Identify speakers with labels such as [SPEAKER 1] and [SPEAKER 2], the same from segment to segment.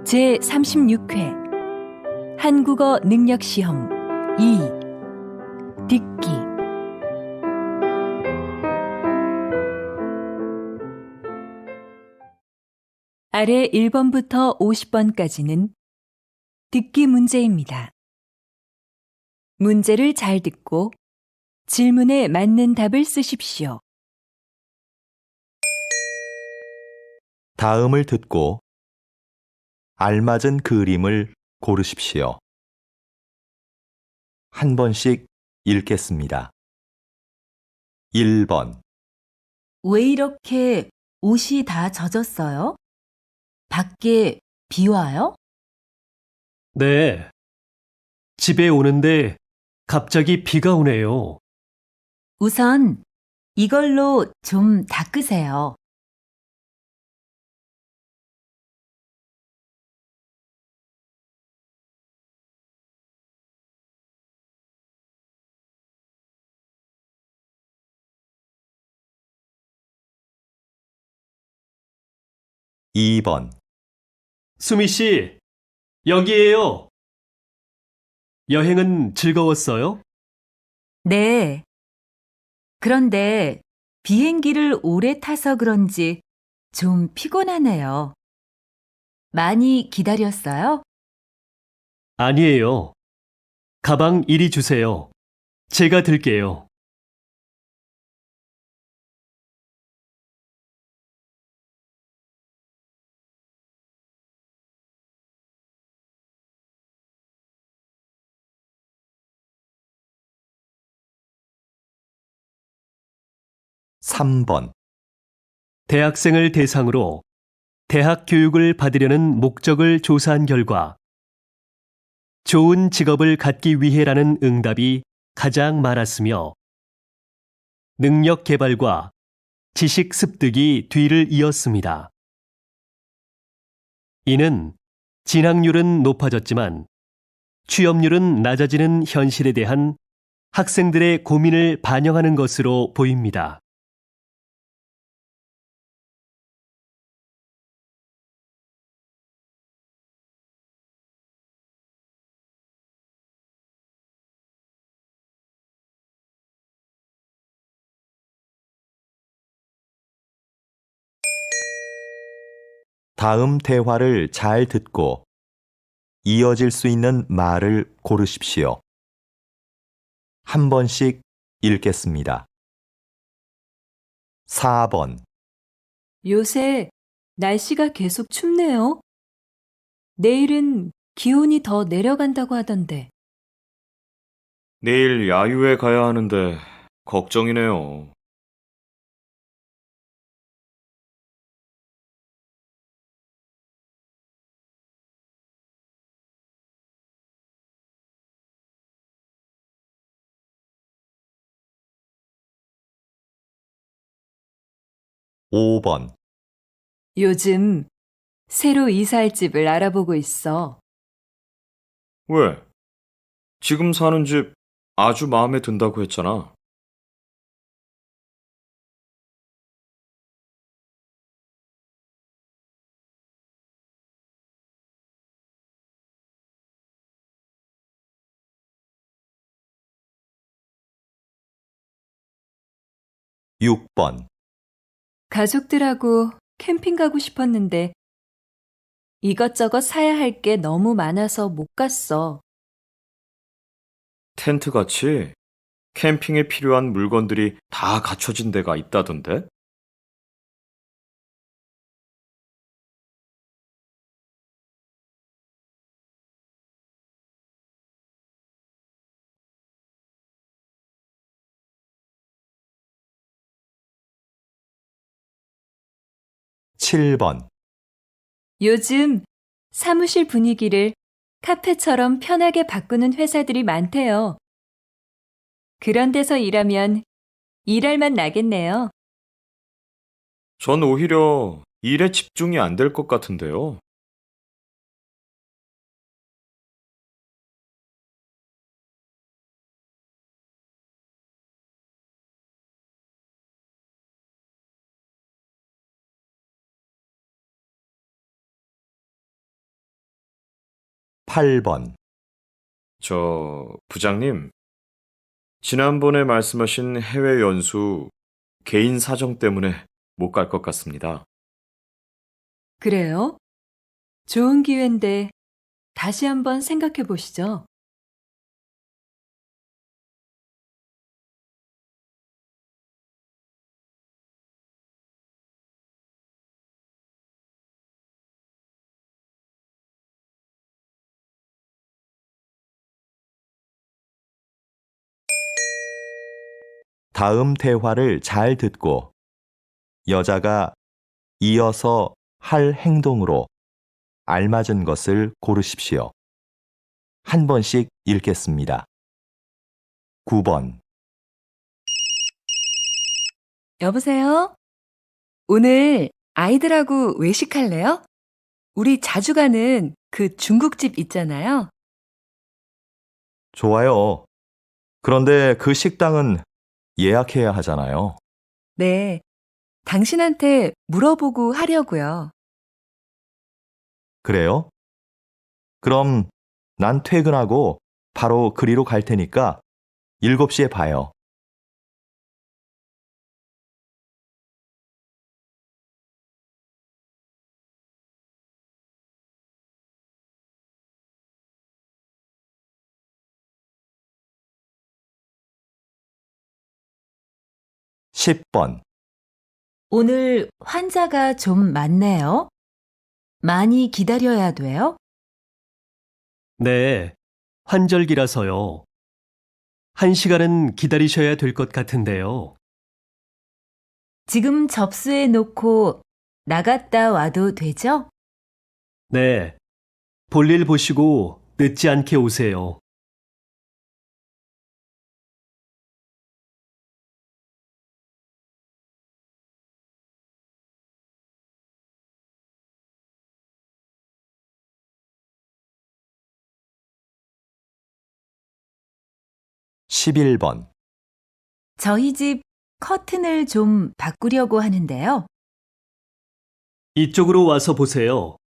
[SPEAKER 1] 제36회 한국어 능력 시험 2 듣기. 아래 1번부터 50번까지는 듣기 문제입니다. 문제를 잘 듣고 질문에 맞는 답을 쓰십시오.
[SPEAKER 2] 다음을 듣고 알맞은 그림을 고르십시오. 한 번씩 읽겠습니다. 1번.
[SPEAKER 3] 왜 이렇게 옷이 다 젖었어요? 밖에 비 와요?
[SPEAKER 4] 네. 집에 오는데 갑자기 비가 오네요.
[SPEAKER 3] 우선 이걸로 좀 닦으세요.
[SPEAKER 2] 2번.
[SPEAKER 4] 수미 씨, 여기에요. 여행은 즐거웠어요?
[SPEAKER 3] 네. 그런데 비행기를 오래 타서 그런지 좀 피곤하네요. 많이 기다렸어요?
[SPEAKER 4] 아니에요. 가방 이리 주세요. 제가 들게요.
[SPEAKER 2] 3번.
[SPEAKER 4] 대학생을 대상으로 대학 교육을 받으려는 목적을 조사한 결과 좋은 직업을 갖기 위해라는 응답이 가장 많았으며 능력 개발과 지식 습득이 뒤를 이었습니다. 이는 진학률은 높아졌지만 취업률은 낮아지는 현실에 대한 학생들의 고민을 반영하는 것으로 보입니다.
[SPEAKER 2] 다음 대화를 잘 듣고 이어질 수 있는 말을 고르십시오. 한 번씩 읽겠습니다. 4번.
[SPEAKER 1] 요새 날씨가 계속 춥네요. 내일은 기온이 더 내려간다고 하던데.
[SPEAKER 5] 내일 야유회 가야 하는데 걱정이네요.
[SPEAKER 2] 5번.
[SPEAKER 1] 요즘 새로 이사할 집을 알아보고 있어.
[SPEAKER 5] 왜? 지금 사는 집 아주 마음에 든다고 했잖아.
[SPEAKER 2] 6번.
[SPEAKER 1] 가족들하고 캠핑 가고 싶었는데 이것저것 사야 할 게 너무 많아서 못 갔어.
[SPEAKER 5] 텐트 같이 캠핑에 필요한 물건들이 다 갖춰진 데가 있다던데?
[SPEAKER 2] 칠 번.
[SPEAKER 1] 요즘 사무실 분위기를 카페처럼 편하게 바꾸는 회사들이 많대요. 그런 데서 일하면 일할 맛 나겠네요.
[SPEAKER 5] 전 오히려 일에 집중이 안 될 것 같은데요.
[SPEAKER 2] 8번,
[SPEAKER 5] 부장님, 지난번에 말씀하신 해외 연수 개인 사정 때문에 못 갈 것 같습니다.
[SPEAKER 1] 그래요? 좋은 기회인데 다시 한번 생각해 보시죠.
[SPEAKER 2] 다음 대화를 잘 듣고 여자가 이어서 할 행동으로 알맞은 것을 고르십시오. 한 번씩 읽겠습니다. 9번,
[SPEAKER 6] 여보세요? 오늘 아이들하고 외식할래요? 우리 자주 가는 그 중국집 있잖아요.
[SPEAKER 2] 좋아요. 그런데 그 식당은 예약해야 하잖아요.
[SPEAKER 6] 네. 당신한테 물어보고 하려고요.
[SPEAKER 2] 그래요? 그럼 난 퇴근하고 바로 그리로 갈 테니까 7시에 봐요. (10번)
[SPEAKER 3] 오늘 환자가 좀 많네요. 많이 기다려야 돼요?
[SPEAKER 4] 네, 환절기라서요. 1시간은 기다리셔야 될 것 같은데요.
[SPEAKER 3] 지금 접수해 놓고 나갔다 와도 되죠?
[SPEAKER 4] 네, 볼일 보시고 늦지 않게 오세요.
[SPEAKER 2] (11번)
[SPEAKER 3] 저희 집 커튼을 좀 바꾸려고 하는데요.
[SPEAKER 4] 이쪽으로 와서 보세요.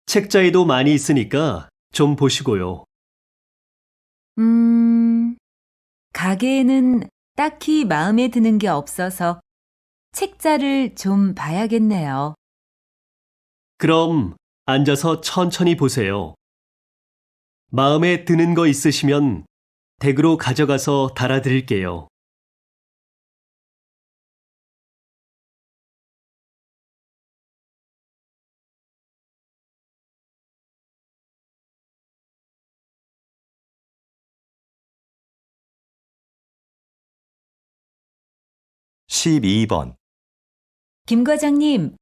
[SPEAKER 4] 책자에도 많이 있으니까 좀 보시고요.
[SPEAKER 3] 가게에는 딱히 마음에 드는 게 없어서 책자를 좀 봐야겠네요.
[SPEAKER 4] 그럼 앉아서 천천히 보세요. 마음에 드는 거 있으시면 댁으로 가져가서 달아드릴게요.
[SPEAKER 2] (12번)
[SPEAKER 3] 김 과장님,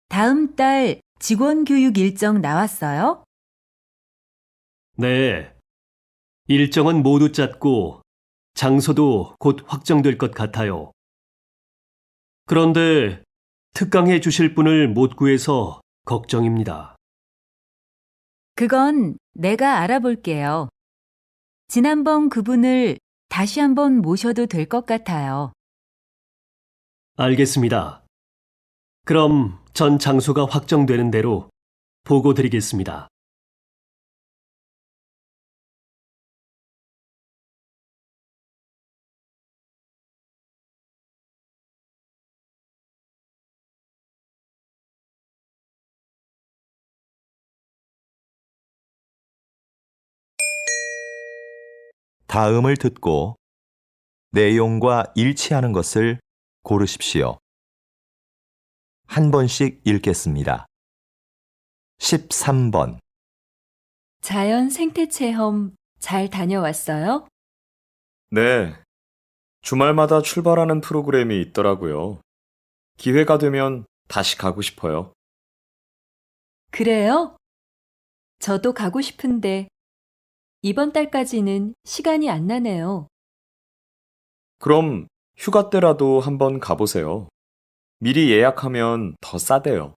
[SPEAKER 3] 다음 달 직원 교육 일정 나왔어요?
[SPEAKER 4] 네. 일정은 모두 짰고 장소도 곧 확정될 것 같아요. 그런데 특강해 주실 분을 못 구해서 걱정입니다.
[SPEAKER 3] 그건 내가 알아볼게요. 지난번 그분을 다시 한번 모셔도 될 것 같아요.
[SPEAKER 4] 알겠습니다. 그럼 전 장소가 확정되는 대로 보고 드리겠습니다.
[SPEAKER 2] 다음을 듣고 내용과 일치하는 것을 고르십시오. 한 번씩 읽겠습니다. 13번
[SPEAKER 1] 자연 생태 체험 잘 다녀왔어요?
[SPEAKER 5] 네, 주말마다 출발하는 프로그램이 있더라고요. 기회가 되면 다시 가고 싶어요.
[SPEAKER 1] 그래요? 저도 가고 싶은데 이번 달까지는 시간이 안 나네요.
[SPEAKER 5] 그럼 휴가 때라도 한번 가보세요. 미리 예약하면 더 싸대요.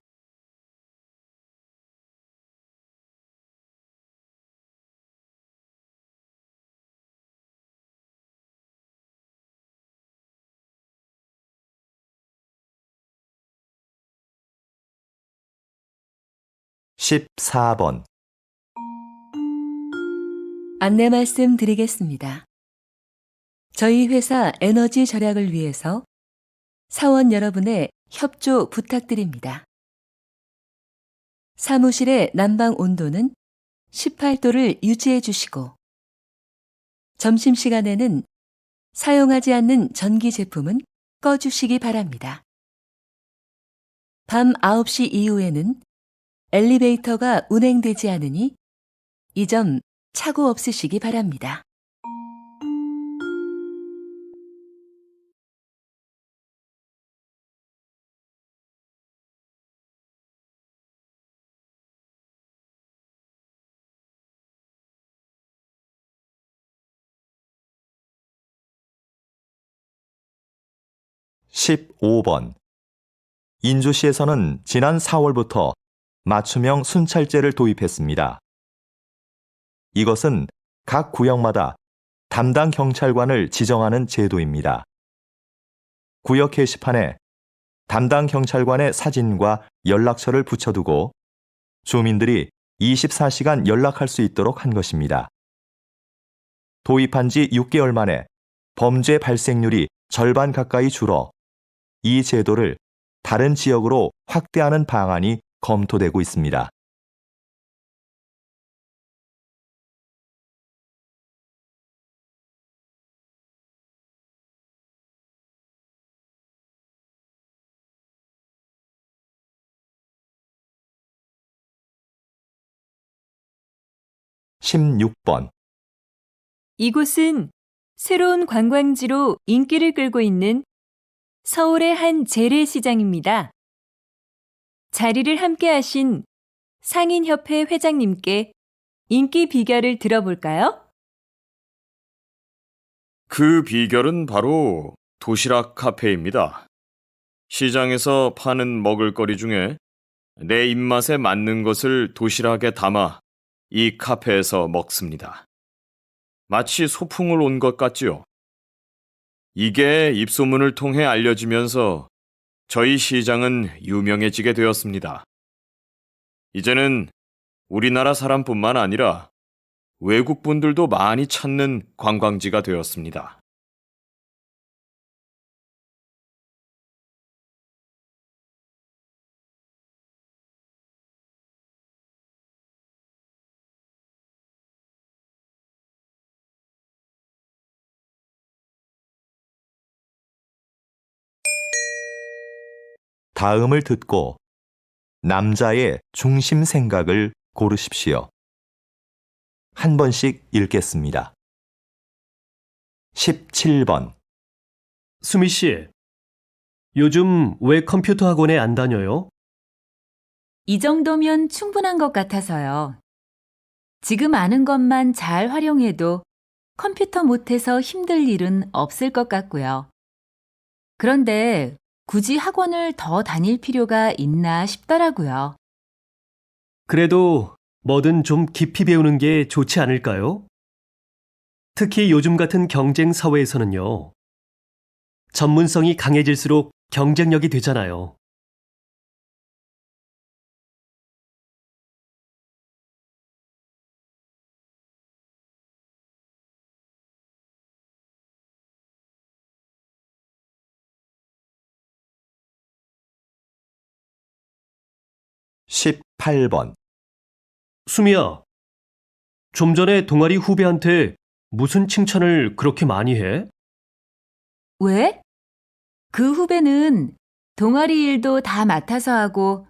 [SPEAKER 2] (14번)
[SPEAKER 6] 안내 말씀 드리겠습니다. 저희 회사 에너지 절약을 위해서 사원 여러분의 협조 부탁드립니다. 사무실의 난방 온도는 18도를 유지해 주시고, 점심시간에는 사용하지 않는 전기 제품은 꺼주시기 바랍니다. 밤 9시 이후에는 엘리베이터가 운행되지 않으니 이 점 착오 없으시기 바랍니다.
[SPEAKER 2] (15번) 인주시에서는 지난 4월부터 맞춤형 순찰제를 도입했습니다. 이것은 각 구역마다 담당 경찰관을 지정하는 제도입니다. 구역 게시판에 담당 경찰관의 사진과 연락처를 붙여두고 주민들이 24시간 연락할 수 있도록 한 것입니다. 도입한 지 6개월 만에 범죄 발생률이 절반 가까이 줄어 이 제도를 다른 지역으로 확대하는 방안이 검토되고 있습니다. (16번)
[SPEAKER 1] 이곳은 새로운 관광지로 인기를 끌고 있는 서울의 한 재래시장입니다. 자리를 함께 하신 상인협회 회장님께 인기 비결을 들어볼까요?
[SPEAKER 5] 그 비결은 바로 도시락 카페입니다. 시장에서 파는 먹을거리 중에 내 입맛에 맞는 것을 도시락에 담아 이 카페에서 먹습니다. 마치 소풍을 온 것 같지요. 이게 입소문을 통해 알려지면서 저희 시장은 유명해지게 되었습니다. 이제는 우리나라 사람뿐만 아니라 외국 분들도 많이 찾는 관광지가 되었습니다.
[SPEAKER 2] 다음을 듣고 남자의 중심 생각을 고르십시오. 한 번씩 읽겠습니다. 17번
[SPEAKER 4] 수미 씨, 요즘 왜 컴퓨터 학원에 안 다녀요?
[SPEAKER 3] 이 정도면 충분한 것 같아서요. 지금 아는 것만 잘 활용해도 컴퓨터 못해서 힘들 일은 없을 것 같고요. 그런데 굳이 학원을 더 다닐 필요가 있나 싶더라고요.
[SPEAKER 4] 그래도 뭐든 좀 깊이 배우는 게 좋지 않을까요? 특히 요즘 같은 경쟁 사회에서는요. 전문성이 강해질수록 경쟁력이 되잖아요.
[SPEAKER 2] (18번)
[SPEAKER 4] 수미야, 좀 전에 동아리 후배한테 무슨 칭찬을 그렇게 많이 해?
[SPEAKER 3] 왜? 그 후배는 동아리 일도 다 맡아서 하고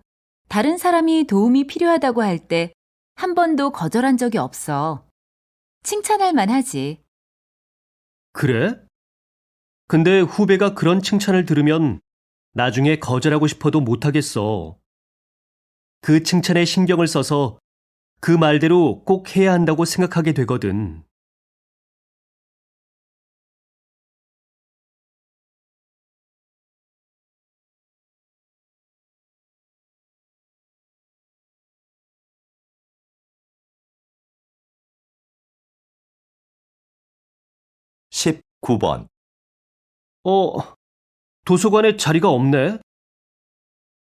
[SPEAKER 3] 다른 사람이 도움이 필요하다고 할 때 한 번도 거절한 적이 없어. 칭찬할 만하지.
[SPEAKER 4] 그래? 근데 후배가 그런 칭찬을 들으면 나중에 거절하고 싶어도 못하겠어. 그 칭찬에 신경을 써서 그 말대로 꼭 해야 한다고 생각하게 되거든.
[SPEAKER 2] (19번)
[SPEAKER 4] 도서관에 자리가 없네?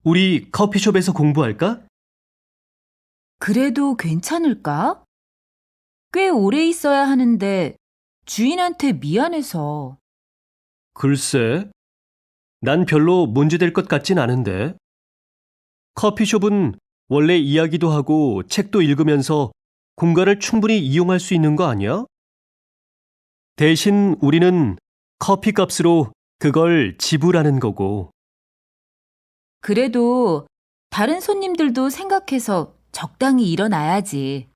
[SPEAKER 4] 우리 커피숍에서 공부할까?
[SPEAKER 3] 그래도 괜찮을까? 꽤 오래 있어야 하는데 주인한테 미안해서.
[SPEAKER 4] 글쎄, 난 별로 문제될 것 같진 않은데. 커피숍은 원래 이야기도 하고 책도 읽으면서 공간을 충분히 이용할 수 있는 거 아니야? 대신 우리는 커피 값으로 그걸 지불하는 거고.
[SPEAKER 3] 그래도 다른 손님들도 생각해서 적당히 일어나야지.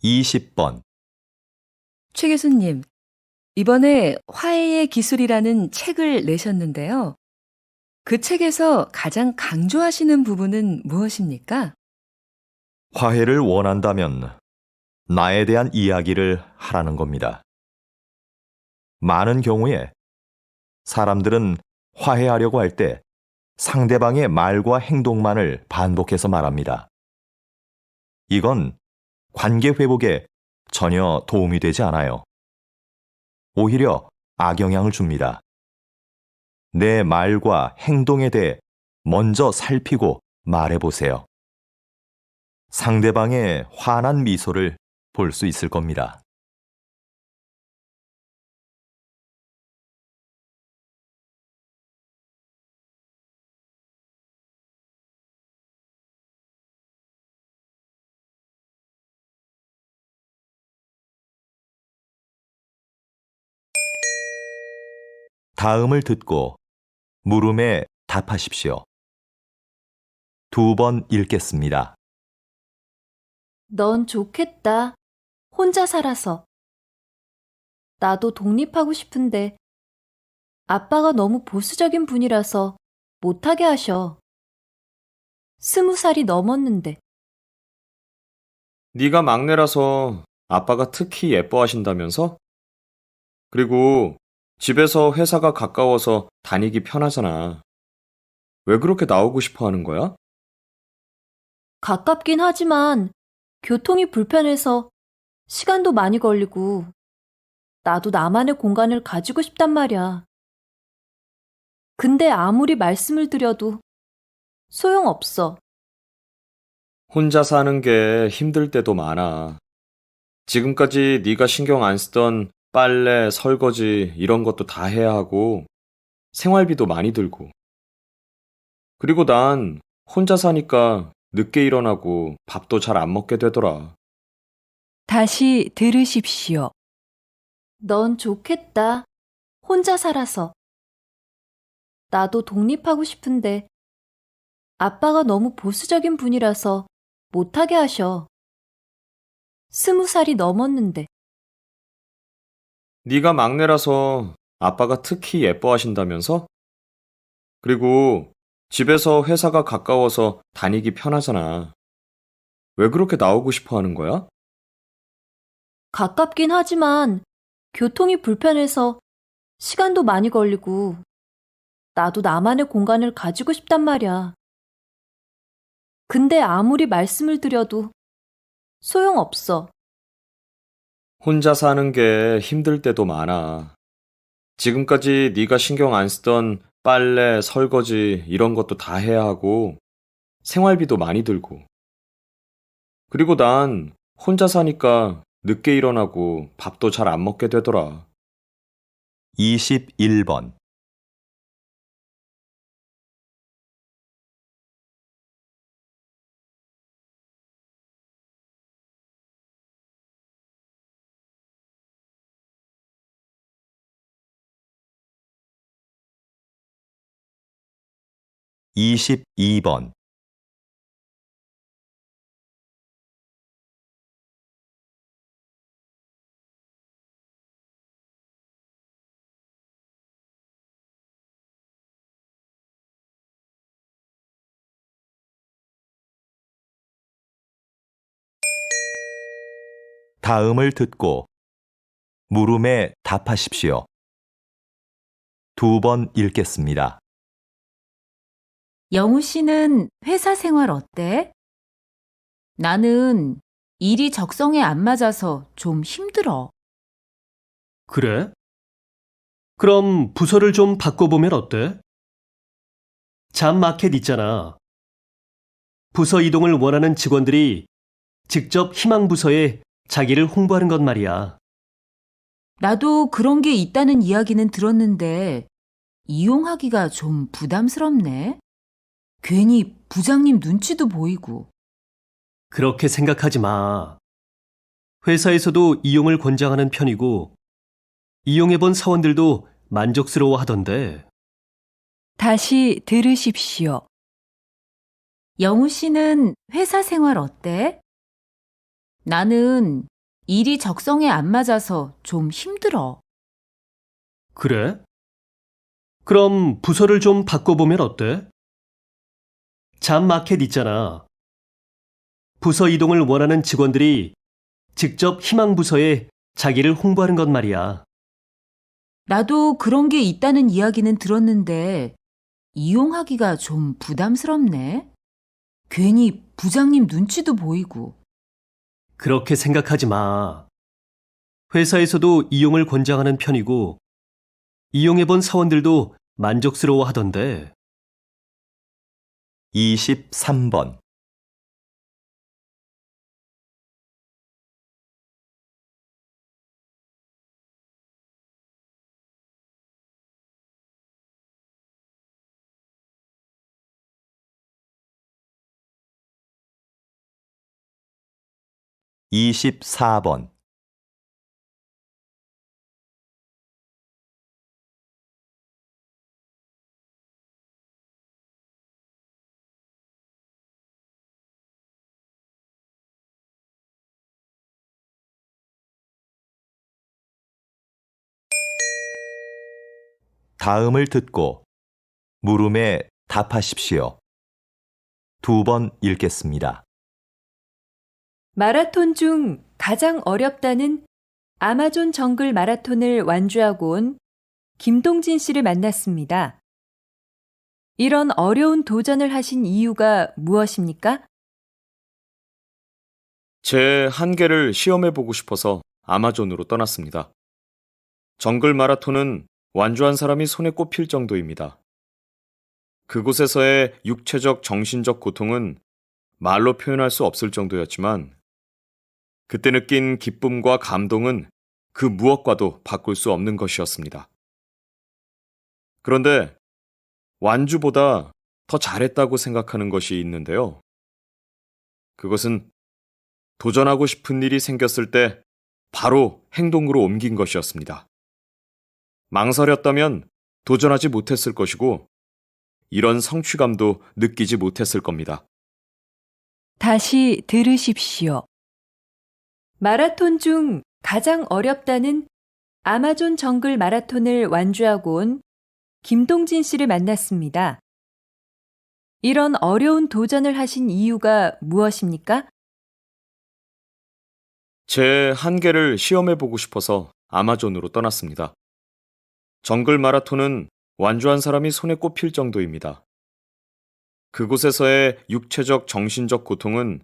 [SPEAKER 2] 이십 번
[SPEAKER 6] 최 교수님, 이번에 화해의 기술이라는 책을 내셨는데요. 그 책에서 가장 강조하시는 부분은 무엇입니까?
[SPEAKER 2] 화해를 원한다면 나에 대한 이야기를 하라는 겁니다. 많은 경우에 사람들은 화해하려고 할 때 상대방의 말과 행동만을 반복해서 말합니다. 이건 관계 회복에 전혀 도움이 되지 않아요. 오히려 악영향을 줍니다. 내 말과 행동에 대해 먼저 살피고 말해보세요. 상대방의 환한 미소를 볼 수 있을 겁니다. 다음을 듣고 물음에 답하십시오. 2번 읽겠습니다.
[SPEAKER 1] 넌 좋겠다. 혼자 살아서. 나도 독립하고 싶은데 아빠가 너무 보수적인 분이라서 못하게 하셔. 20살이 넘었는데.
[SPEAKER 5] 네가 막내라서 아빠가 특히 예뻐하신다면서? 그리고 집에서 회사가 가까워서 다니기 편하잖아. 왜 그렇게 나오고 싶어 하는 거야?
[SPEAKER 1] 가깝긴 하지만 교통이 불편해서 시간도 많이 걸리고 나도 나만의 공간을 가지고 싶단 말이야. 근데 아무리 말씀을 드려도 소용없어.
[SPEAKER 5] 혼자 사는 게 힘들 때도 많아. 지금까지 네가 신경 안 쓰던 빨래, 설거지 이런 것도 다 해야 하고 생활비도 많이 들고. 그리고 난 혼자 사니까 늦게 일어나고 밥도 잘 안 먹게 되더라.
[SPEAKER 6] 다시 들으십시오.
[SPEAKER 1] 넌 좋겠다. 혼자 살아서. 나도 독립하고 싶은데 아빠가 너무 보수적인 분이라서 못하게 하셔. 20살이 넘었는데.
[SPEAKER 5] 네가 막내라서 아빠가 특히 예뻐하신다면서? 그리고 집에서 회사가 가까워서 다니기 편하잖아. 왜 그렇게 나오고 싶어 하는 거야?
[SPEAKER 1] 가깝긴 하지만 교통이 불편해서 시간도 많이 걸리고 나도 나만의 공간을 가지고 싶단 말이야. 근데 아무리 말씀을 드려도 소용없어.
[SPEAKER 5] 혼자 사는 게 힘들 때도 많아. 지금까지 네가 신경 안 쓰던 빨래, 설거지 이런 것도 다 해야 하고 생활비도 많이 들고. 그리고 난 혼자 사니까 늦게 일어나고 밥도 잘 안 먹게 되더라.
[SPEAKER 2] 21번 (22번) 다음을 듣고 물음에 답하십시오. 2번 읽겠습니다.
[SPEAKER 3] 영우 씨는 회사 생활 어때? 나는 일이 적성에 안 맞아서 좀 힘들어.
[SPEAKER 4] 그래? 그럼 부서를 좀 바꿔보면 어때? 잡마켓 있잖아. 부서 이동을 원하는 직원들이 직접 희망 부서에 자기를 홍보하는 것 말이야.
[SPEAKER 3] 나도 그런 게 있다는 이야기는 들었는데 이용하기가 좀 부담스럽네. 괜히 부장님 눈치도 보이고.
[SPEAKER 4] 그렇게 생각하지 마. 회사에서도 이용을 권장하는 편이고, 이용해본 사원들도 만족스러워 하던데.
[SPEAKER 1] 다시 들으십시오.
[SPEAKER 3] 영우 씨는 회사 생활 어때? 나는 일이 적성에 안 맞아서 좀 힘들어.
[SPEAKER 4] 그래? 그럼 부서를 좀 바꿔보면 어때? 잡마켓 있잖아. 부서 이동을 원하는 직원들이 직접 희망 부서에 자기를 홍보하는 것 말이야.
[SPEAKER 3] 나도 그런 게 있다는 이야기는 들었는데 이용하기가 좀 부담스럽네. 괜히 부장님 눈치도 보이고.
[SPEAKER 4] 그렇게 생각하지 마. 회사에서도 이용을 권장하는 편이고, 이용해본 사원들도 만족스러워 하던데.
[SPEAKER 2] 23번. 이십사 번. 다음을 듣고 물음에 답하십시오. 2번 읽겠습니다.
[SPEAKER 1] 마라톤 중 가장 어렵다는 아마존 정글 마라톤을 완주하고 온 김동진 씨를 만났습니다. 이런 어려운 도전을 하신 이유가 무엇입니까?
[SPEAKER 5] 제 한계를 시험해보고 싶어서 아마존으로 떠났습니다. 정글 마라톤은 완주한 사람이 손에 꼽힐 정도입니다. 그곳에서의 육체적, 정신적 고통은 말로 표현할 수 없을 정도였지만 그때 느낀 기쁨과 감동은 그 무엇과도 바꿀 수 없는 것이었습니다. 그런데 완주보다 더 잘했다고 생각하는 것이 있는데요. 그것은 도전하고 싶은 일이 생겼을 때 바로 행동으로 옮긴 것이었습니다. 망설였다면 도전하지 못했을 것이고 이런 성취감도 느끼지 못했을 겁니다.
[SPEAKER 1] 다시 들으십시오. 마라톤 중 가장 어렵다는 아마존 정글 마라톤을 완주하고 온 김동진 씨를 만났습니다. 이런 어려운 도전을 하신 이유가 무엇입니까?
[SPEAKER 5] 제 한계를 시험해보고 싶어서 아마존으로 떠났습니다. 정글 마라톤은 완주한 사람이 손에 꼽힐 정도입니다. 그곳에서의 육체적, 정신적 고통은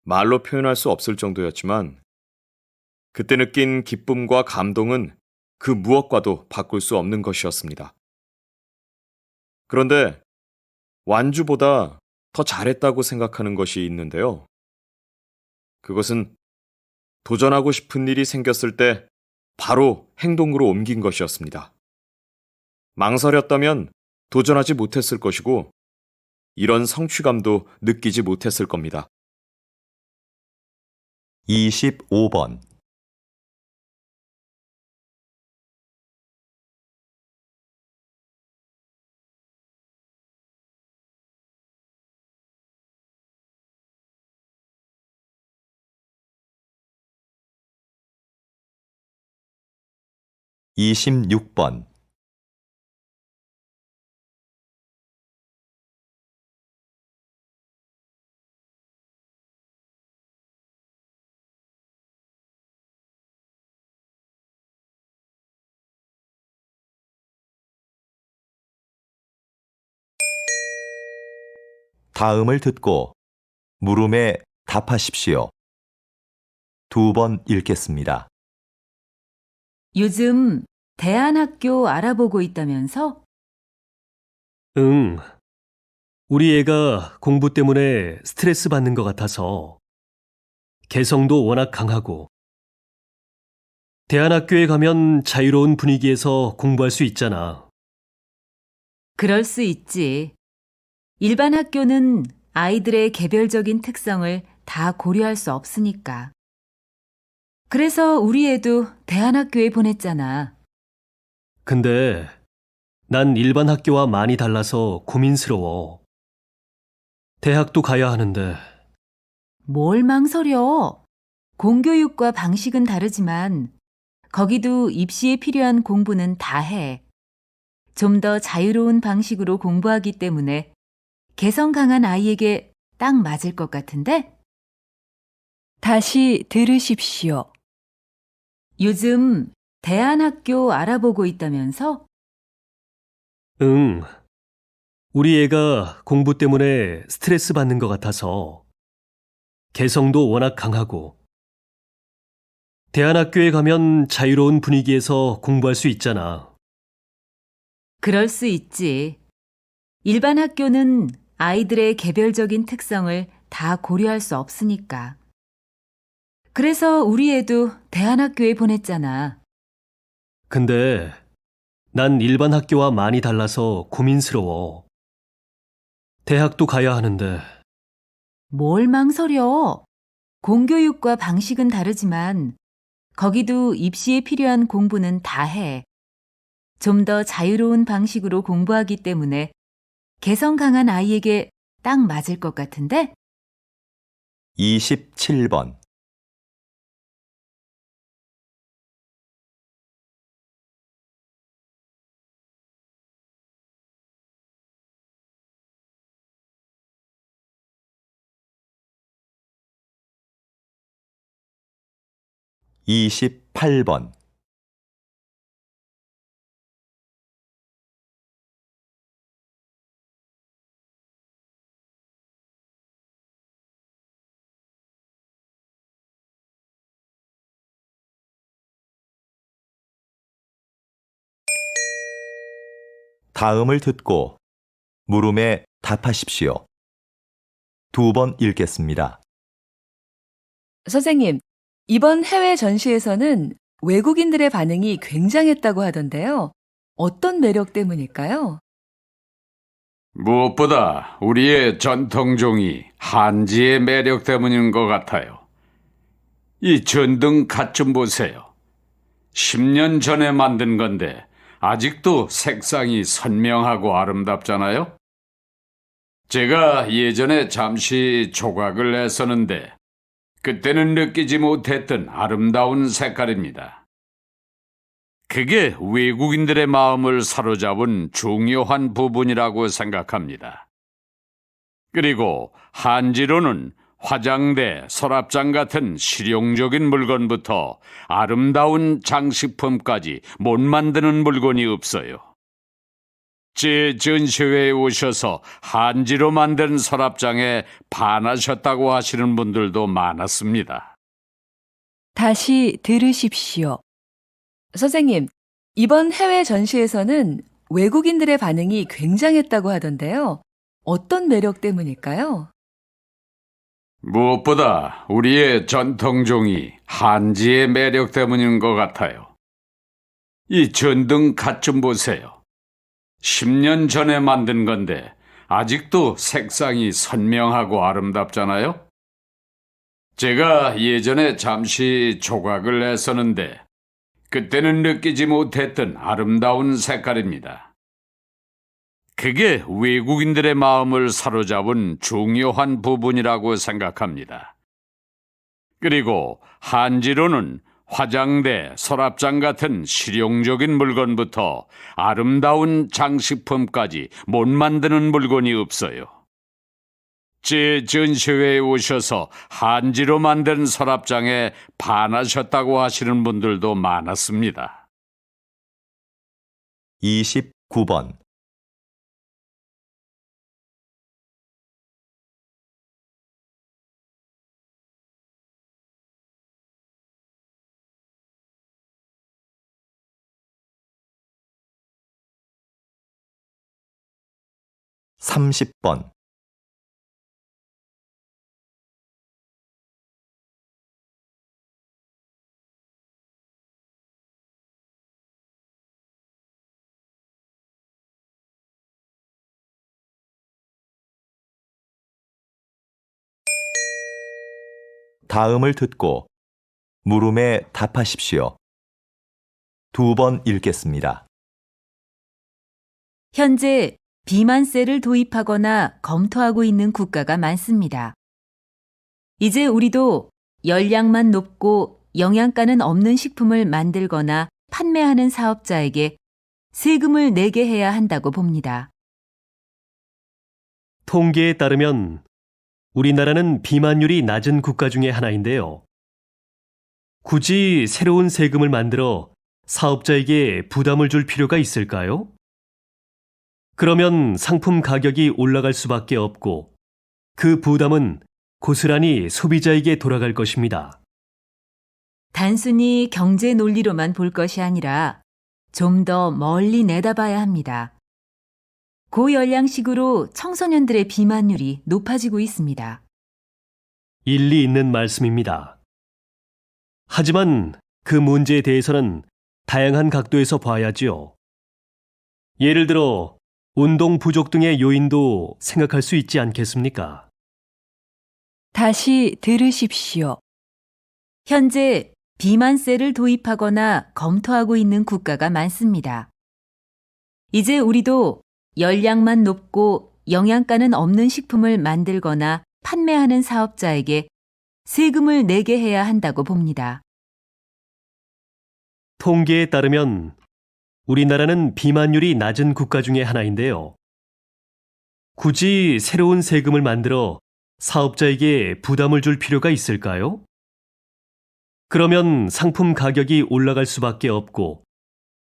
[SPEAKER 5] 말로 표현할 수 없을 정도였지만 그때 느낀 기쁨과 감동은 그 무엇과도 바꿀 수 없는 것이었습니다. 그런데 완주보다 더 잘했다고 생각하는 것이 있는데요. 그것은 도전하고 싶은 일이 생겼을 때 바로 행동으로 옮긴 것이었습니다. 망설였다면 도전하지 못했을 것이고 이런 성취감도 느끼지 못했을 겁니다.
[SPEAKER 2] 25번. 이십육 번. 다음을 듣고 물음에 답하십시오. 2번 읽겠습니다.
[SPEAKER 3] 요즘 대안학교 알아보고 있다면서?
[SPEAKER 4] 응. 우리 애가 공부 때문에 스트레스 받는 것 같아서 개성도 워낙 강하고 대안학교에 가면 자유로운 분위기에서 공부할 수 있잖아.
[SPEAKER 3] 그럴 수 있지. 일반 학교는 아이들의 개별적인 특성을 다 고려할 수 없으니까. 그래서 우리 애도 대안학교에 보냈잖아.
[SPEAKER 4] 근데 난 일반 학교와 많이 달라서 고민스러워. 대학도 가야 하는데
[SPEAKER 3] 뭘 망설여? 공교육과 방식은 다르지만 거기도 입시에 필요한 공부는 다 해. 좀 더 자유로운 방식으로 공부하기 때문에 개성 강한 아이에게 딱 맞을 것 같은데?
[SPEAKER 1] 다시 들으십시오.
[SPEAKER 3] 요즘 대안학교 알아보고 있다면서?
[SPEAKER 4] 응. 우리 애가 공부 때문에 스트레스 받는 것 같아서 개성도 워낙 강하고 대안학교에 가면 자유로운 분위기에서 공부할 수 있잖아.
[SPEAKER 3] 그럴 수 있지. 일반 학교는 아이들의 개별적인 특성을 다 고려할 수 없으니까. 그래서 우리 애도 대안학교에 보냈잖아.
[SPEAKER 4] 근데 난 일반 학교와 많이 달라서 고민스러워. 대학도 가야 하는데
[SPEAKER 3] 뭘 망설여? 공교육과 방식은 다르지만 거기도 입시에 필요한 공부는 다 해. 좀 더 자유로운 방식으로 공부하기 때문에 개성 강한 아이에게 딱 맞을 것 같은데?
[SPEAKER 2] 27번. (28번) 다음을 듣고 물음에 답하십시오. 2번 읽겠습니다.
[SPEAKER 6] 선생님, 이번 해외 전시에서는 외국인들의 반응이 굉장했다고 하던데요. 어떤 매력 때문일까요?
[SPEAKER 7] 무엇보다 우리의 전통종이 한지의 매력 때문인 것 같아요. 이 전등 갓 좀 보세요. 10년 전에 만든 건데 아직도 색상이 선명하고 아름답잖아요. 제가 예전에 잠시 조각을 했었는데 그때는 느끼지 못했던 아름다운 색깔입니다. 그게 외국인들의 마음을 사로잡은 중요한 부분이라고 생각합니다. 그리고 한지로는 화장대, 서랍장 같은 실용적인 물건부터 아름다운 장식품까지 못 만드는 물건이 없어요. 제 전시회에 오셔서 한지로 만든 서랍장에 반하셨다고 하시는 분들도 많았습니다.
[SPEAKER 1] 다시 들으십시오.
[SPEAKER 6] 선생님, 이번 해외 전시에서는 외국인들의 반응이 굉장했다고 하던데요. 어떤 매력 때문일까요?
[SPEAKER 7] 무엇보다 우리의 전통종이 한지의 매력 때문인 것 같아요. 이 전등 갓 좀 보세요. 10년 전에 만든 건데 아직도 색상이 선명하고 아름답잖아요. 제가 예전에 잠시 조각을 했었는데 그때는 느끼지 못했던 아름다운 색깔입니다. 그게 외국인들의 마음을 사로잡은 중요한 부분이라고 생각합니다. 그리고 한지로는 화장대, 서랍장 같은 실용적인 물건부터 아름다운 장식품까지 못 만드는 물건이 없어요. 제 전시회에 오셔서 한지로 만든 서랍장에 반하셨다고 하시는 분들도 많았습니다.
[SPEAKER 2] 29번 30번, 다음을 듣고 물음에 답하십시오. 2번 읽겠습니다.
[SPEAKER 3] 현재 비만세를 도입하거나 검토하고 있는 국가가 많습니다. 이제 우리도 열량만 높고 영양가는 없는 식품을 만들거나 판매하는 사업자에게 세금을 내게 해야 한다고 봅니다.
[SPEAKER 4] 통계에 따르면 우리나라는 비만율이 낮은 국가 중에 하나인데요. 굳이 새로운 세금을 만들어 사업자에게 부담을 줄 필요가 있을까요? 그러면 상품 가격이 올라갈 수밖에 없고 그 부담은 고스란히 소비자에게 돌아갈 것입니다.
[SPEAKER 3] 단순히 경제 논리로만 볼 것이 아니라 좀 더 멀리 내다봐야 합니다. 고열량식으로 청소년들의 비만율이 높아지고 있습니다.
[SPEAKER 4] 일리 있는 말씀입니다. 하지만 그 문제에 대해서는 다양한 각도에서 봐야지요. 예를 들어 운동 부족 등의 요인도 생각할 수 있지 않겠습니까?
[SPEAKER 1] 다시 들으십시오.
[SPEAKER 3] 현재 비만세를 도입하거나 검토하고 있는 국가가 많습니다. 이제 우리도 열량만 높고 영양가는 없는 식품을 만들거나 판매하는 사업자에게 세금을 내게 해야 한다고 봅니다.
[SPEAKER 4] 통계에 따르면 우리나라는 비만율이 낮은 국가 중에 하나인데요. 굳이 새로운 세금을 만들어 사업자에게 부담을 줄 필요가 있을까요? 그러면 상품 가격이 올라갈 수밖에 없고